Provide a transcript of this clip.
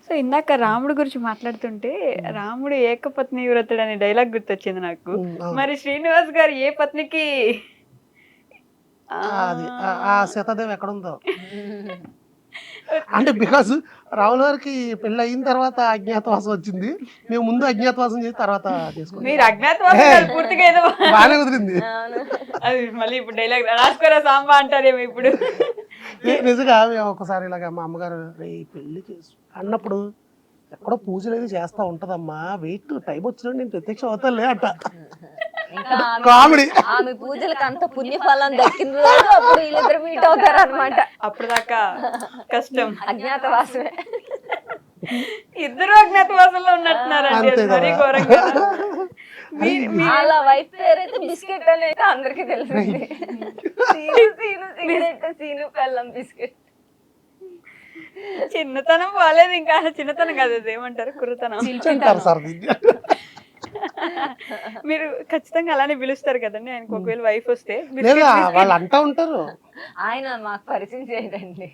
So ఇందాక రాముడు గురించి మాట్లాడుతుంటే రాముడు ఏకపత్ని వ్రతుడు అనే డైలాగ్ గుర్తొచ్చింది నాకు. అవును. మరి శ్రీనివాస్ గారు ఏ పత్నికి అది ఆ సీతాదేవి ఎక్కడుందో అంటే బికాస్ రాముల వారికి పెళ్ళి అయిన తర్వాత అజ్ఞాతవాసం వచ్చింది. మేము ముందు అజ్ఞాతవాసం చేసి తర్వాత చేసుకున్నాం. మీరు అజ్ఞాతవాసం కాదు, పూర్తిగా ఏదో బాగానే కుదిరింది. అది మళ్ళీ ఇప్పుడు డైలాగ్ రాసుకోరా సాంబా అంటారేమో ఇప్పుడు. నిజంగా మేము ఒకసారి ఇలాగ మా అమ్మగారు రే పెళ్లి చేసు అన్నప్పుడు ఎక్కడో పూజలు ఏవి చేస్తా ఉంటదమ్మా, వెయిట్ టైం వచ్చినప్పుడు నేను ప్రత్యక్షం అవుతానులే అంట. ఇంకా కామెడీ. ఆమె పూజలకు అంత పుణ్యఫలం దక్కిన రోజు అప్పుడు వీళ్ళిద్దరు మీట్ అవుతారు అనమాట. అప్పుడు దాకా కష్టం. అజ్ఞాతవాసమే. ఇద్దరు అజ్ఞాతవాసంలో ఉన్నట్టున్నారండి, అది మరీ ఘోరంగా. వాళ్ళ వైఫ్ పేరైతే బిస్కెట్ అని అయితే అందరికి తెలిసింది. సీను పెళ్ళం బిస్కెట్. చిన్నతనం బాలేదు, ఇంకా చిన్నతనం కాదు, అది ఏమంటారు, కుర్రతనం. అంటారు సార్ దీన్ని. మీరు ఖచ్చితంగా అలానే పిలుస్తారు కదండి ఆయనకు ఒకవేళ వైఫ్ వస్తే? లేదా వాళ్ళు అంటా ఉంటారు. ఆయన మాకు పరిచయం చేయడండి.